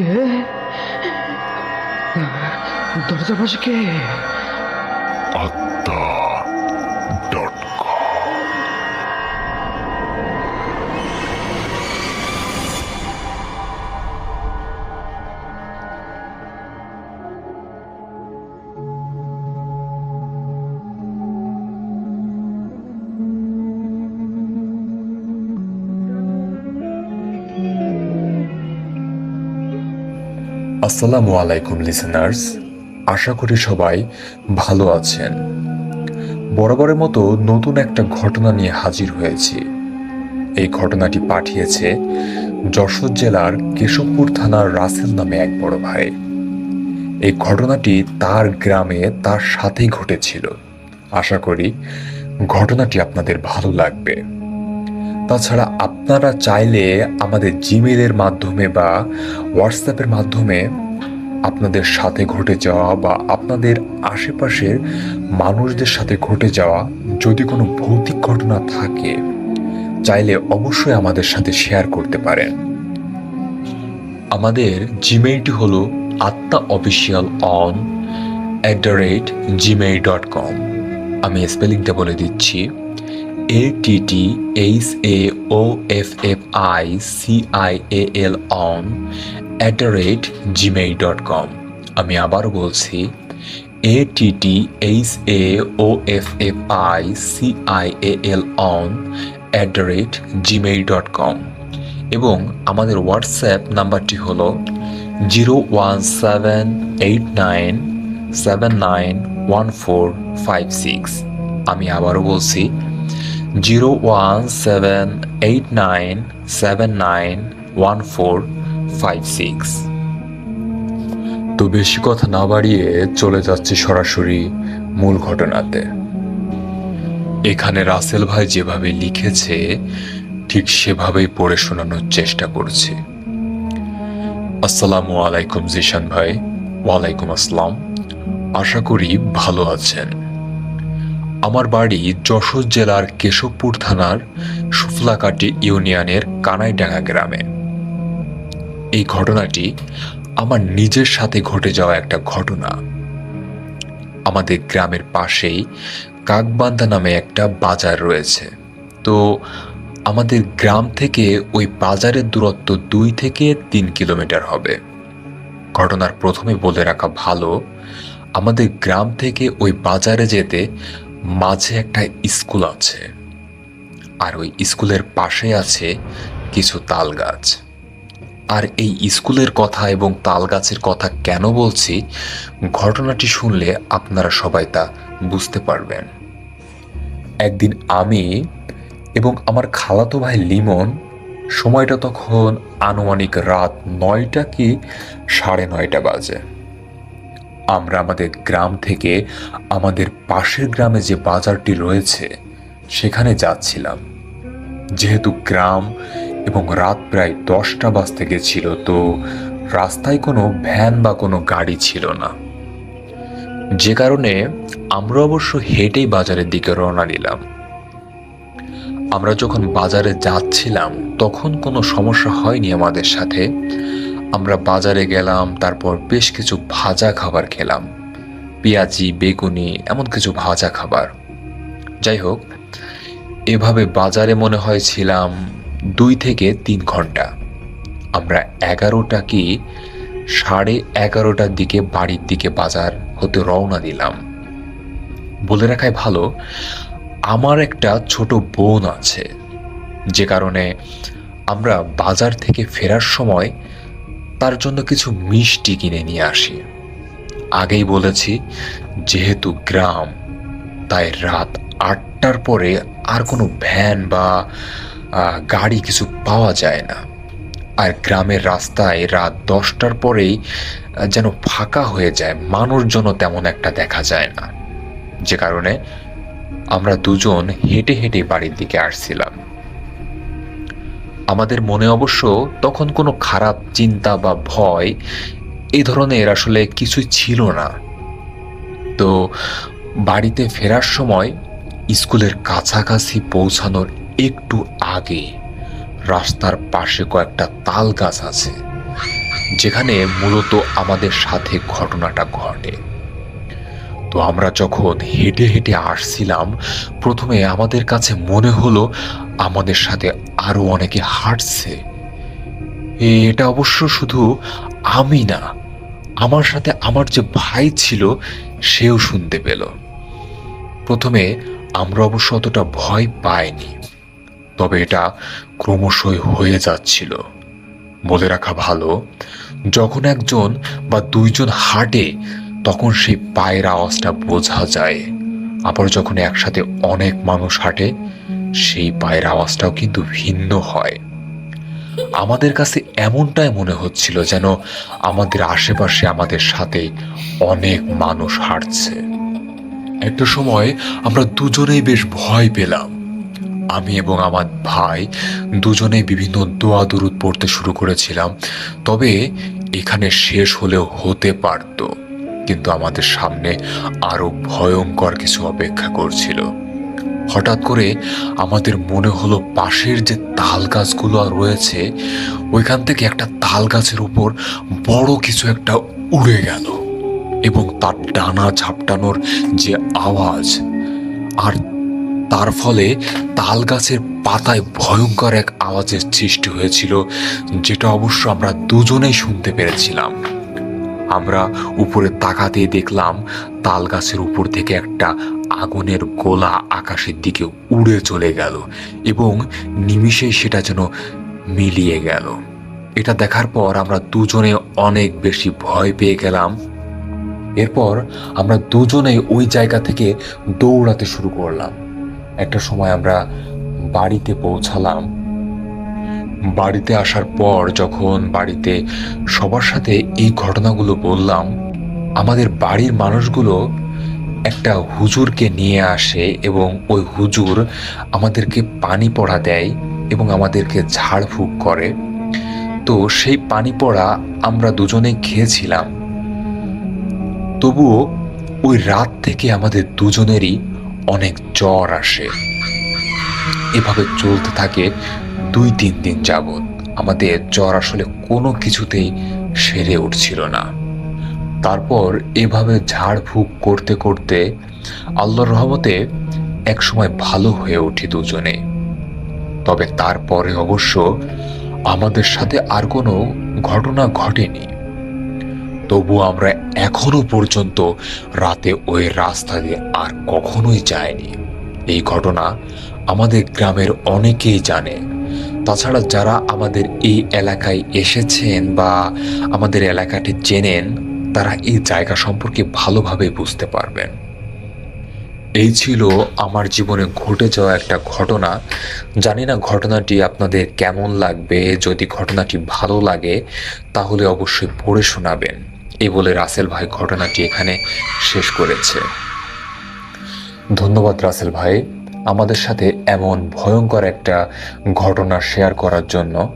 কে? দরজার পাশে কে? আত্মা.com। আসসালামু আলাইকুম লিসেনার্স, আশা করি সবাই ভালো আছেন। বরাবরের মতো নতুন একটা ঘটনা নিয়ে হাজির হয়েছি। এই ঘটনাটি পাঠিয়েছে যশোর জেলার কেশবপুর থানার রাসেল নামে এক বড় ভাই। এই ঘটনাটি তার গ্রামে তার সাথেই ঘটেছিল। আশা করি ঘটনাটি আপনাদের ভালো লাগবে। তাছাড়া আপনারা চাইলে আমাদের জিমেইলের মাধ্যমে বা হোয়াটসঅ্যাপের মাধ্যমে আপনাদের সাথে ঘটে যাওয়া বা আপনাদের আশেপাশের মানুষদের সাথে ঘটে যাওয়া যদি কোনো ভৌতিক ঘটনা থাকে, চাইলে অবশ্যই আমাদের সাথে শেয়ার করতে পারেন। আমাদের জিমেইলটি হলো attaofficialon@gmail.com। আমি স্পেলিংটা বলে দিচ্ছি, attaofficialon@gmail.com। আমি আবারও বলছি, attaofficialon@gmail.com। এবং আমাদের হোয়াটসঅ্যাপ নাম্বারটি হলো 01789791456। আমি আবারও বলছি, 01789791456। তো বেশি কথা না বাড়িয়ে চলে যাচ্ছি সরাসরি মূল ঘটনাতে। এখানে রাসেল ভাই যেভাবে লিখেছে ঠিক সেভাবেই পড়ে শোনানোর চেষ্টা করছি। আসসালামু আলাইকুম জিশান ভাই। ওয়ালাইকুম আসসালাম। আশা করি ভালো আছেন। আমার বাড়ি যশোর জেলার কেশবপুর থানার শুফলাকাটি ইউনিয়নের কানাইডাঙ্গা গ্রামে। এই ঘটনাটি আমার নিজের সাথে ঘটে যাওয়া একটা ঘটনা। আমাদের গ্রামের পাশেই কাকবান্ধা নামে একটা বাজার রয়েছে। তো আমাদের গ্রাম থেকে ওই বাজারের দূরত্ব 2 থেকে 3 কিলোমিটার হবে। ঘটনার প্রথমে বলে রাখা ভালো, আমাদের গ্রাম থেকে ওই বাজারে যেতে মাঝে একটা স্কুল আছে, আর ওই স্কুলের পাশে আছে কিছু তাল গাছ। আর এই স্কুলের কথা এবং তাল গাছের কথা কেন বলছি, ঘটনাটি শুনলে আপনারা সবাই তা বুঝতে পারবেন। একদিন আমি এবং আমার খালাতো ভাই লিমন, সময়টা তখন আনুমানিক রাত 9টা কি 9:30 বাজে, আমরা আমাদের গ্রাম থেকে আমাদের পাশের গ্রামে যে বাজারটি রয়েছে সেখানে যাচ্ছিলাম। যেহেতু গ্রাম এবং রাত প্রায় 10টা বাজতে গেছিল, তো রাস্তায় কোনো ভ্যান বা কোনো গাড়ি ছিল না, যে কারণে আমরা অবশ্য হেঁটেই বাজারের দিকে রওনা দিলাম। আমরা যখন বাজারে যাচ্ছিলাম তখন কোনো সমস্যা হয়নি আমাদের সাথে। আমরা বাজারে গেলাম, তারপর বেশ কিছু ভাজা খাবার খেলাম, পেঁয়াজি, বেগুনি, এমন কিছু ভাজা খাবার। যাই হোক, এভাবে বাজারে মনে হয় ছিলাম 2 থেকে 3 ঘন্টা। আমরা 11টা কি 11:30টার দিকে বাড়ির দিকে বাজার হতে রওনা দিলাম। বলে রাখাই ভালো, আমার একটা ছোট বোন আছে, যে কারণে আমরা বাজার থেকে ফেরার সময় তার জন্য কিছু মিষ্টি কিনে নিয়ে আসি। আগেই বলেছি, যেহেতু গ্রাম, তাই রাত 8টার পরে আর কোনো ভ্যান বা গাড়ি কিছু পাওয়া যায় না। আর গ্রামের রাস্তায় রাত 10টার পরেই যেন ফাঁকা হয়ে যায়, মানুষজনও তেমন একটা দেখা যায় না, যে কারণে আমরা দুজন হেঁটে হেঁটে বাড়ির দিকে আসছিলাম। আমাদের মনে অবশ্য তখন কোনো খারাপ চিন্তা বা ভয় এই ধরনের আসলে কিছুই ছিল না। তো বাড়িতে ফেরার সময় স্কুলের কাছাকাছি পৌঁছানোর একটু আগে রাস্তার পাশে কয়েকটা তাল গাছ আছে, যেখানে মূলত আমাদের সাথে ঘটনাটা ঘটে। তো আমরা যখন হেঁটে হেঁটে আসছিলাম, প্রথমে আমাদের কাছে মনে হলো আমাদের সাথে আরো অনেকে হাঁটছে। এটা অবশ্য শুধু আমি না, আমার সাথে আমার যে ভাই ছিল সেও শুনতে পেল। প্রথমে আমরা অবশ্য অতটা ভয় পাইনি, তবে এটা ক্রমশই হয়ে যাচ্ছিল। বলে রাখা ভালো, যখন একজন বা দুইজন হাঁটে তখন সেই পায়ের আওয়াজটা বোঝা যায়, আবার যখন একসাথে অনেক মানুষ হাঁটে সেই পায়ের আওয়াজটাও কিন্তু ভিন্ন হয়। আমাদের কাছে এমনটাই মনে হচ্ছিল যেন আমাদের আশেপাশে আমাদের সাথে অনেক মানুষ হাঁটছে। একটা সময় আমরা দুজনেই বেশ ভয় পেলাম। আমি এবং আমার ভাই দুজনেই বিভিন্ন দোয়া দুরুদ পড়তে শুরু করেছিলাম। তবে এখানে শেষ হলেও হতে পারত, কিন্তু আমাদের সামনে আরো ভয়ঙ্কর কিছু অপেক্ষা করছিল। হঠাৎ করে আমাদের মনে হলো পাশের যে তাল গাছগুলো রয়েছে ওইখান থেকে একটা তাল গাছের উপর বড় কিছু একটা উড়ে গেল, এবং তার ডানা ঝাপটানোর যে আওয়াজ, আর তার ফলে তাল গাছের পাতায় ভয়ঙ্কর এক আওয়াজের সৃষ্টি হয়েছিল, যেটা অবশ্য আমরা দুজনেই শুনতে পেরেছিলাম। আমরা উপরে তাকাতেই দেখলাম তাল গাছের উপর থেকে একটা আগুনের গোলা আকাশের দিকে উড়ে চলে গেল এবং নিমিষেই সেটা যেন মিলিয়ে গেল। এটা দেখার পর আমরা দুজনে অনেক বেশি ভয় পেয়ে গেলাম। এরপর আমরা দুজনেই ওই জায়গা থেকে দৌড়াতে শুরু করলাম। একটা সময় আমরা বাড়িতে পৌঁছালাম। বাড়িতে আসার পর যখন বাড়িতে সবার সাথে এই ঘটনাগুলো বললাম, আমাদের বাড়ির মানুষগুলো একটা হুজুরকে নিয়ে আসে এবং ওই হুজুর আমাদেরকে পানি পড়া দেয় এবং আমাদেরকে ঝাড়ফুঁক করে। তো সেই পানি পড়া আমরা দুজনেই খেয়েছিলাম। তবুও ওই রাত থেকে আমাদের দুজনেরই অনেক জ্বর আসে। এভাবে চলতে থাকে 2-3 দিন যাবৎ। আমাদের জ্বর আসলে কোনো কিছুতেই সেরে উঠছিল না। তারপর এভাবে ঝাড়ফুঁক করতে করতে আল্লাহর রহমতে একসময় ভালো হয়ে উঠি দুজনে। তবে তারপরে অবশ্য আমাদের সাথে আর কোনো ঘটনা ঘটেনি। তবু আমরা এখনো পর্যন্ত রাতে ওই রাস্তা দিয়ে আর কখনোই যাইনি। এই ঘটনা আমাদের গ্রামের অনেকেই জানে। তাছাড়া যারা আমাদের এই এলাকায় এসেছেন বা আমাদের এলাকাটি চেনেন, তারা এই জায়গা সম্পর্কে ভালোভাবে বুঝতে পারবেন। এই ছিল আমার জীবনে ঘটে যাওয়া একটা ঘটনা। জানি না ঘটনাটি আপনাদের কেমন লাগবে। যদি ঘটনাটি ভালো লাগে তাহলে অবশ্যই পড়ে শোনাবেন। এই বলে রাসেল ভাই ঘটনাটি এখানে শেষ করেছে। ধন্যবাদ রাসেল ভাই আমাদের সাথে এমন ভয়ঙ্কর একটা ঘটনা শেয়ার করার জন্য,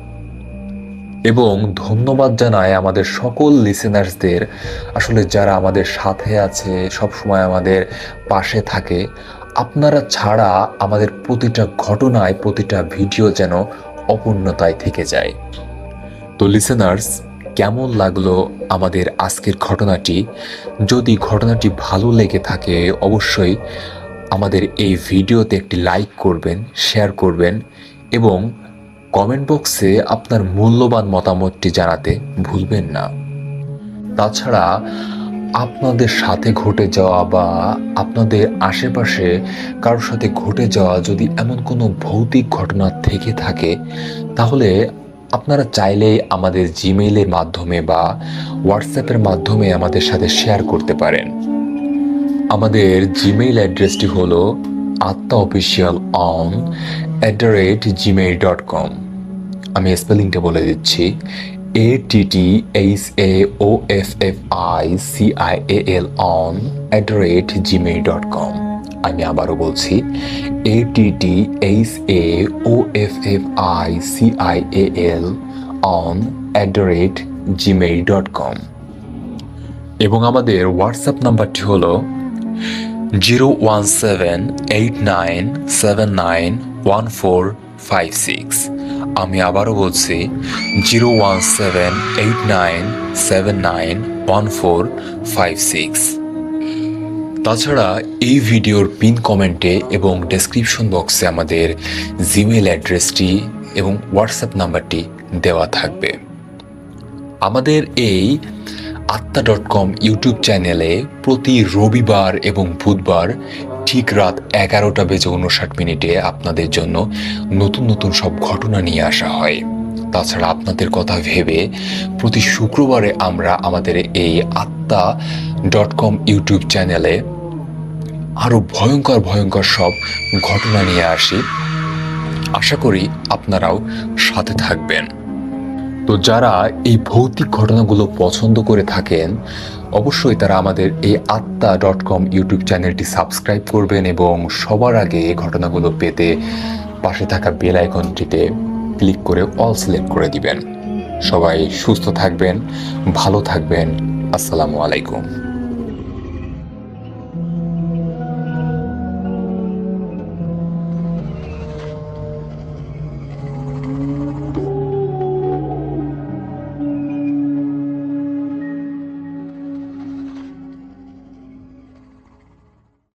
এবং ধন্যবাদ জানাই আমাদের সকল লিসেনার্সদের, আসলে যারা আমাদের সাথে আছে, সব সময় আমাদের পাশে থাকে। আপনারা ছাড়া আমাদের প্রতিটা ঘটনায়, প্রতিটা ভিডিও যেন অপূর্ণতায় থেকে যায়। তো লিসেনার্স, কেমন লাগলো আমাদের আজকের ঘটনাটি? যদি ঘটনাটি ভালো লেগে থাকে অবশ্যই আমাদের এই ভিডিওতে একটি লাইক করবেন, শেয়ার করবেন এবং কমেন্ট বক্সে আপনার মূল্যবান মতামতটি জানাতে ভুলবেন না। তাছাড়া আপনাদের সাথে ঘটে যাওয়া বা আপনাদের আশেপাশে কারোর সাথে ঘটে যাওয়া যদি এমন কোনো ভৌতিক ঘটনা থেকে থাকে, তাহলে আপনারা চাইলেই আমাদের জিমেইলের মাধ্যমে বা হোয়াটসঅ্যাপের মাধ্যমে আমাদের সাথে শেয়ার করতে পারেন। আমাদের জিমেইল অ্যাড্রেসটি হলো attaofficialon@gmail.com। আমি স্পেলিংটা বলে দিচ্ছি, attaofficialon@gmail.com। আমি আবারও বলছি, attaofficialon@gmail.com। এবং আমাদের হোয়াটসঅ্যাপ নাম্বারটি হলো 01789791456। আমি আবারও বলছি 01789791456। তাছাড়া এই ভিডিওর পিন কমেন্টে এবং ডেসক্রিপশন বক্সে আমাদের জিমেইল অ্যাড্রেসটি এবং হোয়াটসঅ্যাপ নাম্বারটি দেওয়া থাকবে। আমাদের এই আত্মা.com ইউটিউব চ্যানেলে প্রতি রবিবার এবং বুধবার ঠিক রাত 11:59 আপনাদের জন্য নতুন নতুন সব ঘটনা নিয়ে আসা হয়। তাছাড়া আপনাদের কথা ভেবে প্রতি শুক্রবারে আমরা আমাদের এই আত্মা.com ইউটিউব চ্যানেলে আরও ভয়ঙ্কর ভয়ঙ্কর সব ঘটনা নিয়ে আসি। আশা করি আপনারাও সাথে থাকবেন। তো যারা এই ভৌতিক ঘটনাগুলো পছন্দ করে থাকেন অবশ্যই তারা আমাদের এই আত্মা.com ইউটিউব চ্যানেলটি সাবস্ক্রাইব করবেন এবং সবার আগে এই ঘটনাগুলো পেতে পাশে থাকা বেল আইকনটিতে ক্লিক করে অল সিলেক্ট করে দিবেন। সবাই সুস্থ থাকবেন, ভালো থাকবেন। আসসালামু আলাইকুম।